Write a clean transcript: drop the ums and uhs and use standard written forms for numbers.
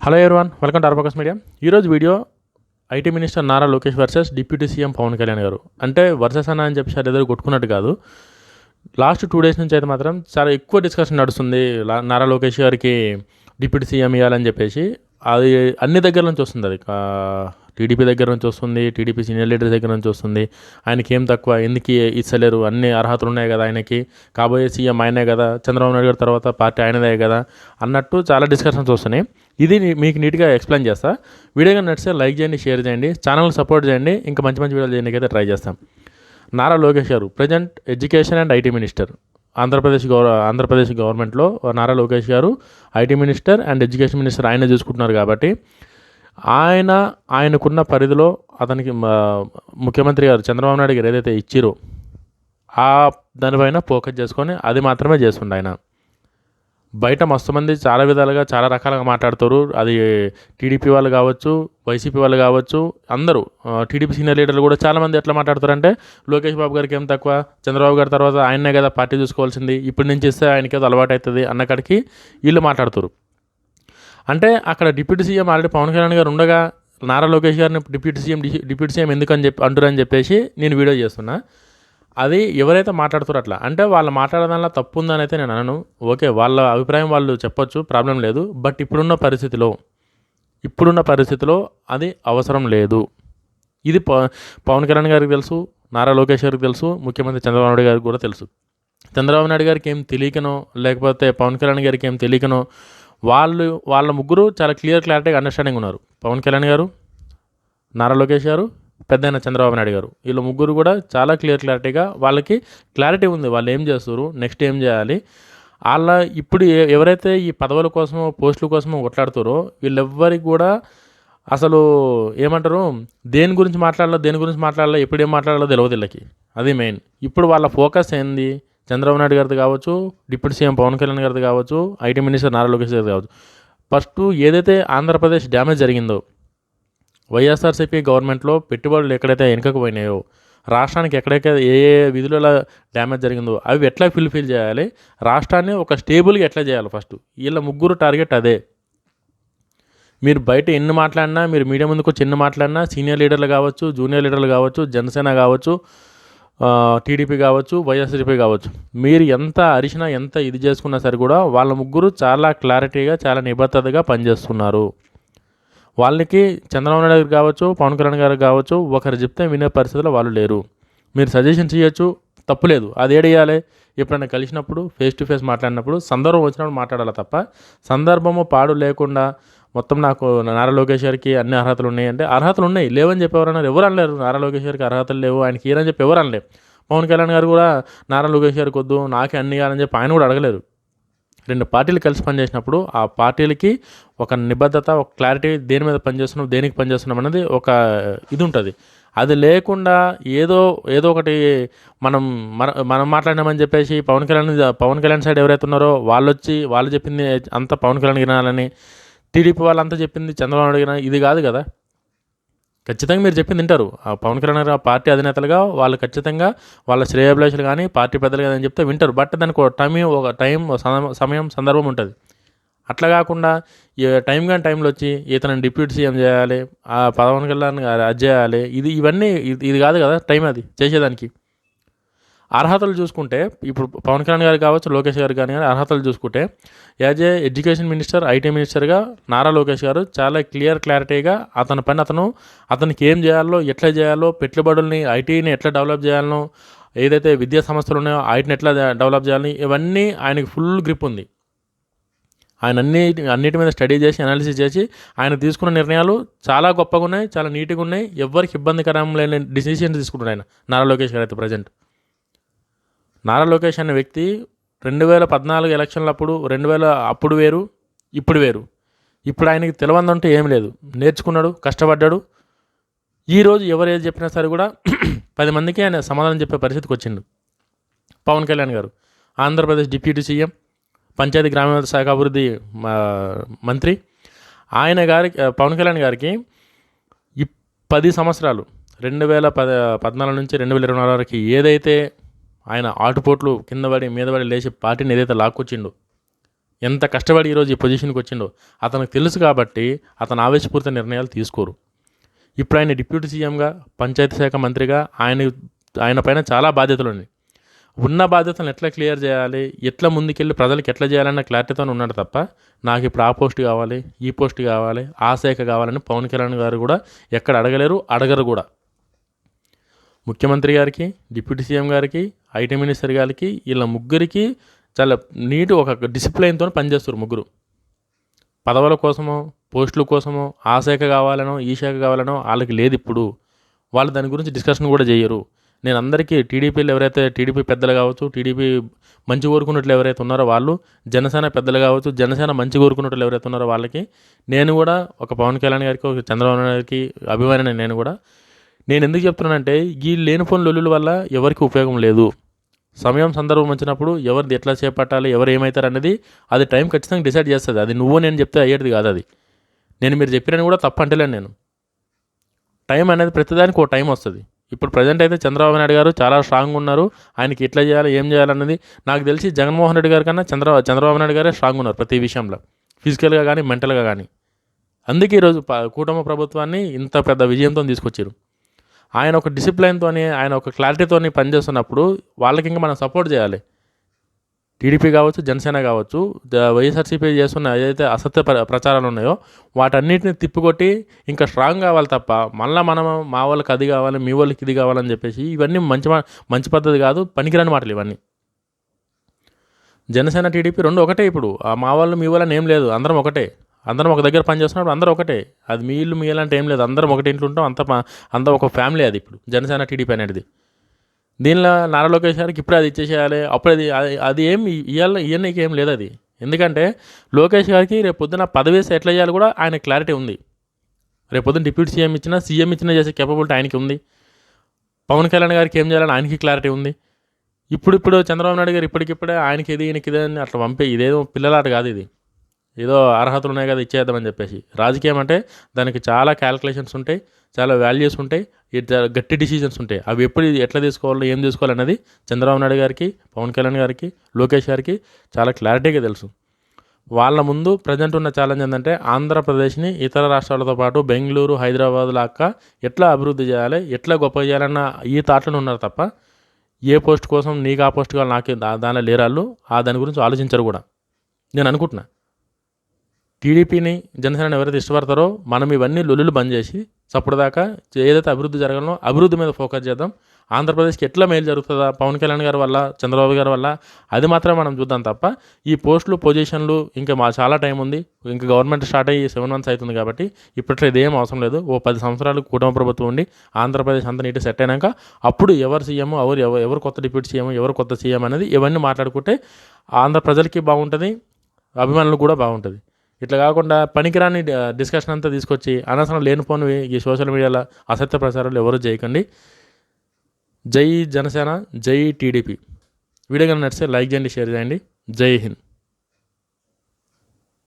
Hello everyone, welcome to R Focus Media. ఈరోజు video IT minister Nara Lokesh versus deputy CM Pawan Kalyan గారు. అంటే versus అన్న అని చెప్పి ఎదురు కొట్టుకున్నట్టు కాదు. లాస్ట్ 2 days నుంచి అయితే మాత్రం చాలా ఎక్కువ డిస్కషన్ నడుస్తుంది. నారా లోకేష్ గారికి డిప్యూటీ సీఎం ఇవ్వాలని చెప్పేసి. అది అన్ని దగ్గర నుంచి వస్తుంది. అది టీడీపీ దగ్గర నుంచి వస్తుంది, టీడీపీ సీనియర్ లీడర్స్ దగ్గర నుంచి వస్తుంది. ఆయనకి ఏం తక్కువ, ఎందుకు ఇస్తలేరు, అన్ని అర్హతలు ఉన్నాయి కదా ఆయనకి, కాబోయే సీఎం ఆయనే కదా, చంద్రబాబు నాయుడు గారి తర్వాత పార్టీ ఆయనదే కదా అన్నట్టు చాలా డిస్కషన్స్ వస్తున్నాయి. ఇది మీకు నీట్గా ఎక్స్ప్లెయిన్ చేస్తా. వీడియో నచ్చితే లైక్ చేయండి, షేర్ చేయండి, ఛానల్ సపోర్ట్ చేయండి. ఇంకా మంచి మంచి వీడియోలు చేయడానికి అయితే ట్రై చేస్తాం. నారా లోకేష్ గారు present education and IT minister. Andhra Pradesh గవర్నమెంట్లో నారా లోకేష్ గారు IT minister and education minister ఆయన చూసుకుంటున్నారు. కాబట్టి ఆయనకున్న పరిధిలో అతనికి ముఖ్యమంత్రి గారు చంద్రబాబు నాయుడు గారు ఏదైతే ఇచ్చిరో దానిపైన ఫోకస్ చేసుకొని అది మాత్రమే చేస్తుండే ఆయన. బయట మస్తు మంది చాలా విధాలుగా చాలా రకాలుగా మాట్లాడుతారు. అది టీడీపీ వాళ్ళు కావచ్చు, వైసీపీ వాళ్ళు కావచ్చు, అందరూ టీడీపీ సీనియర్ లీడర్లు కూడా చాలామంది ఎట్లా మాట్లాడతారంటే లోకేష్ బాబు గారికి ఏం తక్కువ, చంద్రబాబు గారి తర్వాత ఆయనే కదా పార్టీ చూసుకోవాల్సింది, ఇప్పటి నుంచి ఇస్తే ఆయనకి ఏదో అలవాటు అవుతుంది అన్నకాడికి వీళ్ళు మాట్లాడుతారు. అంటే అక్కడ deputy CM already Pawan Kalyan గారు ఉండగా నారా లోకేష్ గారిని డిప్యూటీ సీఎం ఎందుకని అంటురని చెప్పేసి నేను వీడియో చేస్తున్నా. అది ఎవరైతే మాట్లాడుతారో అట్లా అంటే వాళ్ళు మాట్లాడడంలో తప్పు ఉందని అయితే నేను అనను. ఓకే, వాళ్ళ అభిప్రాయం వాళ్ళు చెప్పొచ్చు, ప్రాబ్లం లేదు. బట్ ఇప్పుడున్న పరిస్థితిలో అది అవసరం లేదు. ఇది పవన్ కళ్యాణ్ గారికి తెలుసు, నారా లోకేష్ గారికి తెలుసు, ముఖ్యమంత్రి చంద్రబాబు నాయుడు గారికి కూడా తెలుసు. చంద్రబాబు నాయుడు గారికి ఏం తెలియకనో లేకపోతే పవన్ కళ్యాణ్ గారికి ఏం తెలియకనో వాళ్ళ ముగ్గురు చాలా క్లారిటీగా అండర్స్టాండింగ్ ఉన్నారు. పవన్ కళ్యాణ్ గారు, నారా లోకేష్ గారు, పెద్దయిన చంద్రబాబు నాయుడు గారు, వీళ్ళు ముగ్గురు కూడా చాలా క్లారిటీగా వాళ్ళకి క్లారిటీ ఉంది. వాళ్ళు ఏం చేస్తారు, నెక్స్ట్ ఏం చేయాలి. ఇప్పుడు ఎవరైతే ఈ పదవుల కోసమో పోస్టుల కోసమో కొట్లాడుతారో వీళ్ళెవ్వరికి కూడా అసలు ఏమంటారు, దేని గురించి మాట్లాడాలో ఎప్పుడు ఏం మాట్లాడాలో తెలియదు వీళ్ళకి. అది మెయిన్. ఇప్పుడు వాళ్ళ ఫోకస్ ఏంది, చంద్రబాబు నాయుడు గారిది కావచ్చు, డిప్యూటీ సీఎం పవన్ కళ్యాణ్ గారిది కావచ్చు, ఐటీ మినిస్టర్ నారా లోకేష్ గారిది కావచ్చు. ఫస్ట్ ఏదైతే ఆంధ్రప్రదేశ్ డ్యామేజ్ జరిగిందో, వైఎస్ఆర్సీపీ గవర్నమెంట్లో పెట్టుబడులు ఎక్కడైతే వెనుకకు పోయినాయో, రాష్ట్రానికి ఎక్కడైతే ఏ విధుల డ్యామేజ్ జరిగిందో అవి ఎట్లా ఫుల్ఫిల్ చేయాలి, రాష్ట్రాన్ని ఒక స్టేబుల్గా ఎట్లా చేయాలి, ఫస్ట్ వీళ్ళ ముగ్గురు టార్గెట్ అదే. మీరు బయట ఎన్ని మాట్లాడినా, మీరు మీడియా ముందుకు చిన్న మాట్లాడినా, సీనియర్ లీడర్లు కావచ్చు, జూనియర్ లీడర్లు కావచ్చు, జనసేన కావచ్చు, టీడీపీ కావచ్చు, వైఎస్ఆర్సీపీ కావచ్చు, మీరు ఎంత అరిచినా ఎంత ఇది చేసుకున్నా సరే కూడా వాళ్ళ ముగ్గురు చాలా క్లారిటీగా చాలా నిబద్ధతగా పనిచేస్తున్నారు. వాళ్ళకి చంద్రబాబు నాయుడు గారు కావచ్చు, పవన్ కళ్యాణ్ గారు కావచ్చు, ఒకరు చెప్తే వినే పరిస్థితిలో వాళ్ళు లేరు. మీరు సజెషన్ చేయొచ్చు, తప్పులేదు. అది ఏడేయాలి, ఎప్పుడైనా కలిసినప్పుడు ఫేస్ టు ఫేస్ మాట్లాడినప్పుడు సందర్భం వచ్చినప్పుడు మాట్లాడాలి తప్ప సందర్భము పాడు లేకుండా మొత్తం నాకు నారా లోకేష్ గారికి అన్ని అర్హతలు ఉన్నాయి అంటే అర్హతలు ఉన్నాయి, లేవని చెప్పేవారన్నారు. ఎవరు అనలేరు నారా లోకేష్ గారికి అర్హతలు లేవు, ఆయనకి ఈరని చెప్పి ఎవరు అనలేరు. పవన్ కళ్యాణ్ గారు కూడా నారా లోకేష్ గారికి వద్దు, నాకే అన్ని కాదని చెప్పి ఆయన కూడా అడగలేరు. 2 పార్టీలు కలిసి పనిచేసినప్పుడు ఆ పార్టీలకి ఒక నిబద్ధత, ఒక క్లారిటీ, దేని మీద పనిచేస్తున్నాం, దేనికి పనిచేస్తున్నాం అనేది ఒక ఇది ఉంటుంది. అది లేకుండా ఏదో ఒకటి మనం మాట్లాడినామని చెప్పేసి పవన్ కళ్యాణ్ సైడ్ ఎవరైతే ఉన్నారో వాళ్ళు చెప్పింది అంత పవన్ కళ్యాణ్ వినాలని, టీడీపీ వాళ్ళంతా చెప్పింది చంద్రబాబు నాయుడు వినాలి, ఇది కాదు కదా. ఖచ్చితంగా మీరు చెప్పింది వింటారు. ఆ పవన్ కళ్యాణ్ గారు పార్టీ అధినేతలుగా వాళ్ళు ఖచ్చితంగా వాళ్ళ శ్రేయోభిలాషులు కానీ పార్టీ పెద్దలు కానీ చెప్తే వింటారు. బట్ దానికి ఒక సమయం సందర్భం ఉంటుంది. అట్లా కాకుండా టైంలో వచ్చి ఇతను డిప్యూటీ సీఎం చేయాలి, ఆ పవన్ కళ్యాణ్ అది చేయాలి, ఇవన్నీ ఇది కాదు కదా టైం అది చేసేదానికి. అర్హతలు చూసుకుంటే ఇప్పుడు పవన్ కళ్యాణ్ గారు కావచ్చు, లోకేష్ గారు కానీ అర్హతలు చూసుకుంటే as a education minister, IT మినిస్టర్గా నారా లోకేష్ గారు చాలా క్లారిటీగా అతనికి ఏం చేయాలో, ఎట్లా చేయాలో, పెట్టుబడుల్ని ఐటీని ఎట్లా డెవలప్ చేయాలనో, ఏదైతే విద్యా సంస్థలు ఉన్నాయో వాటిని ఎట్లా డెవలప్ చేయాలని ఇవన్నీ ఆయనకి ఫుల్ గ్రిప్ ఉంది. ఆయన అన్నిటి మీద స్టడీ చేసి అనాలిసిస్ చేసి ఆయన తీసుకున్న నిర్ణయాలు చాలా గొప్పగా ఉన్నాయి, చాలా నీట్గా ఉన్నాయి. ఎవరికి ఇబ్బందికరం లేని డిసిషన్స్ తీసుకుంటున్నారు ఆయన నారా లోకేష్ గారు. అయితే ప్రజెంట్ నారా లోకేష్ అనే వ్యక్తి 2014 ఎలక్షన్లప్పుడు అప్పుడు వేరు, ఇప్పుడు వేరు. ఇప్పుడు ఆయనకి తెలియదంటూ ఏం లేదు. నేర్చుకున్నాడు, కష్టపడ్డాడు. ఈరోజు ఎవరు ఏది చెప్పినా సరే కూడా 10 మందికి ఆయన సమాధానం చెప్పే పరిస్థితికి వచ్చిండు. పవన్ కళ్యాణ్ గారు ఆంధ్రప్రదేశ్ డిప్యూటీ సీఎం, పంచాయతీ గ్రామీణ శాఖ అభివృద్ధి మంత్రి. పవన్ కళ్యాణ్ గారికి 10 సంవత్సరాలు 2014 నుంచి 2024 వరకు ఏదైతే ఆయన ఆటుపోట్లు కింద పడి మీద పడి లేచి పార్టీని ఏదైతే లాక్కొచ్చిండో ఎంత కష్టపడి ఈరోజు ఈ పొజిషన్కి వచ్చిండో అతనికి తెలుసు కాబట్టి అతను ఆవేశపూరిత నిర్ణయాలు తీసుకోరు. ఇప్పుడు ఆయన డిప్యూటీ సీఎంగా, పంచాయతీ శాఖ మంత్రిగా ఆయన పైన చాలా బాధ్యతలు ఉన్నాయి. ఉన్న బాధ్యతలను ఎట్లా క్లియర్ చేయాలి, ఎట్లా ముందుకెళ్ళి ప్రజలకు ఎట్లా చేయాలన్న క్లారిటీతో ఉన్నాడు తప్ప నాకు ఇప్పుడు ఆ పోస్ట్ కావాలి, ఈ పోస్ట్ కావాలి, ఆ శాఖ కావాలని పవన్ కళ్యాణ్ గారు కూడా ఎక్కడ అడగలేరు, అడగరు కూడా. ముఖ్యమంత్రి గారికి, డిప్యూటీ సీఎం గారికి, ఐటీ మినిస్టర్ గారికి వీళ్ళ ముగ్గురికి చాలా నీట్ ఒక డిసిప్లైన్తో పనిచేస్తారు ముగ్గురు. పదవుల కోసమో, పోస్టుల కోసమో, ఆ శాఖ కావాలనో, ఈ శాఖ కావాలనో వాళ్ళకి లేదు. ఇప్పుడు వాళ్ళు దాని గురించి డిస్కషన్ కూడా చేయరు. నేను అందరికీ టీడీపీలు ఎవరైతే టీడీపీ పెద్దలు కావచ్చు, టీడీపీ మంచి కోరుకున్నట్లు ఎవరైతే ఉన్నారో వాళ్ళు, జనసేన పెద్దలు కావచ్చు, జనసేన మంచి కోరుకున్నట్లు ఎవరైతే ఉన్నారో వాళ్ళకి నేను కూడా ఒక పవన్ కళ్యాణ్ గారికి, ఒక చంద్రబాబు నాయుడు గారికి అభిమాని. నేను ఎందుకు చెప్తున్నానంటే ఈ లేనిపోని లొల్లుల వల్ల ఎవరికి ఉపయోగం లేదు. సమయం సందర్భం వచ్చినప్పుడు ఎవరిది ఎట్లా చేపట్టాలి, ఎవరు ఏమవుతారు అనేది అది టైం ఖచ్చితంగా డిసైడ్ చేస్తుంది. అది నేను చెప్తే అయ్యేది కాదు. అది మీరు చెప్పినని కూడా తప్పు అంటలేను నేను. టైం అనేది ప్రతిదానికి ఒక టైం వస్తుంది. ఇప్పుడు ప్రజెంట్ అయితే చంద్రబాబు నాయుడు గారు చాలా స్ట్రాంగ్గా ఉన్నారు. ఆయనకి ఎట్లా చేయాలి, ఏం చేయాలన్నది నాకు తెలిసి జగన్మోహన్ రెడ్డి గారి కన్నా చంద్రబాబు నాయుడు గారే స్ట్రాంగ్ ఉన్నారు ప్రతి విషయంలో, ఫిజికల్గా కానీ మెంటల్గా కానీ. అందుకే ఈరోజు కూటమి ప్రభుత్వాన్ని ఇంత పెద్ద విజయంతో తీసుకొచ్చారు. ఆయన ఒక డిసిప్లైన్తో, ఆయన ఒక క్లారిటీతో పనిచేస్తున్నప్పుడు వాళ్ళకి ఇంకా మనం సపోర్ట్ చేయాలి. టీడీపీ కావచ్చు, జనసేన కావచ్చు, వైఎస్ఆర్సీపీ చేస్తున్న ఏదైతే అసత్య ప్రచారాలు ఉన్నాయో వాటన్నిటిని తిప్పికొట్టి ఇంకా స్ట్రాంగ్ కావాలి తప్ప మళ్ళీ మనం మా వాళ్ళకి అది కావాలి, మీ వాళ్ళకి ఇది కావాలని చెప్పేసి ఇవన్నీ మంచి పద్ధతి కాదు, పనికిరాని మాటలు ఇవన్నీ. జనసేన టీడీపీ రెండు ఒకటే. ఇప్పుడు మా వాళ్ళు మీ వాళ్ళని ఏం లేదు, అందరం ఒకటే. అందరం ఒక దగ్గర పనిచేస్తున్నప్పుడు అందరూ ఒకటే. అది మీ ఇల్లు మీ ఇల్లు ఏం లేదు, అందరం ఒకటి ఇంట్లో ఉంటాం. అంత ఒక ఫ్యామిలీ అది ఇప్పుడు జనసేన టీడీపీ అనేది. దీనిలో నారా లోకేష్ గారికి ఇప్పుడు అది ఇచ్చేసేయాలి, అప్పుడు అది ఏం ఇవన్నీకి ఏం లేదు అది. ఎందుకంటే లోకేష్ గారికి రేపు పొద్దున పదవి ఎట్లా చేయాలి కూడా ఆయన క్లారిటీ ఉంది. రేపు పొద్దున డిప్యూటీ సీఎం ఇచ్చినా చేసే కేపబిలిటీ ఆయనకి ఉంది. పవన్ కళ్యాణ్ గారికి ఏం చేయాలని ఆయనకి క్లారిటీ ఉంది. ఇప్పుడు చంద్రబాబు నాయుడు గారు ఇప్పటికిప్పుడే ఆయనకి ఇది ఈయనకి ఇది అని అట్లా ఇదేదో పిల్లలాట కాదు. ఇది ఏదో అర్హతలు ఉన్నాయి కదా ఇచ్చేద్దామని చెప్పేసి. రాజకీయం అంటే దానికి చాలా క్యాలిక్యులేషన్స్ ఉంటాయి, చాలా వాల్యూస్ ఉంటాయి, గట్టి డిసిజన్స్ ఉంటాయి. అవి ఎప్పుడు ఎట్లా తీసుకోవాలో, ఏం తీసుకోవాలన్నది చంద్రబాబు నాయుడు గారికి, పవన్ కళ్యాణ్ గారికి, లోకేష్ గారికి చాలా క్లారిటీగా తెలుసు. వాళ్ళ ముందు ప్రజెంట్ ఉన్న ఛాలెంజ్ ఏంటంటే ఆంధ్రప్రదేశ్ని ఇతర రాష్ట్రాలతో పాటు బెంగళూరు, హైదరాబాద్ లాగా ఎట్లా అభివృద్ధి చేయాలి, ఎట్లా గొప్ప చేయాలన్న ఈ థాట్లను ఉన్నారు తప్ప ఏ పోస్ట్ కోసం నీకు ఆ పోస్ట్ కావాలి నాకు దానిలో లేరాళ్ళు దాని గురించి ఆలోచించరు కూడా. నేను అనుకుంటున్నా టీడీపీని, జనసేనని ఎవరైతే ఇష్టపడతారో మనం ఇవన్నీ లొల్లులు బంద్ చేసి సప్పుడుదాకా ఏదైతే అభివృద్ధి జరగాలో అభివృద్ధి మీద ఫోకస్ చేద్దాం. ఆంధ్రప్రదేశ్కి ఎట్లా మేలు జరుగుతుందా పవన్ కళ్యాణ్ గారి వల్ల, చంద్రబాబు గారి వల్ల, అది మాత్రమే మనం చూద్దాం తప్ప ఈ పోస్టులు, పొజిషన్లు ఇంకా చాలా టైం ఉంది. ఇంకా గవర్నమెంట్ స్టార్ట్ అయ్యి 7 months అవుతుంది కాబట్టి ఇప్పట్లో ఇదేం అవసరం లేదు. 10 సంవత్సరాలు కూటమి ప్రభుత్వం ఉండి ఆంధ్రప్రదేశ్ అంతా నీటి సెట్ అయినాక అప్పుడు ఎవరు సీఎం, ఎవరు కొత్త డిప్యూటీ సీఎం, ఎవరు కొత్త సీఎం అనేది ఇవన్నీ మాట్లాడుకుంటే ఆంధ్ర ప్రజలకి బాగుంటుంది, అభిమానులకు కూడా బాగుంటుంది. ఇట్లా కాకుండా పనికిరాని డిస్కషన్ అంతా తీసుకొచ్చి అనవసరం లేనిపోనివి ఈ సోషల్ మీడియాలో అసత్య ప్రచారాలు ఎవరు చేయకండి. జై జనసేన, జై టీడీపీ. వీడియో కనుక నచ్చితే లైక్ చేయండి, షేర్ చేయండి. జై హింద్.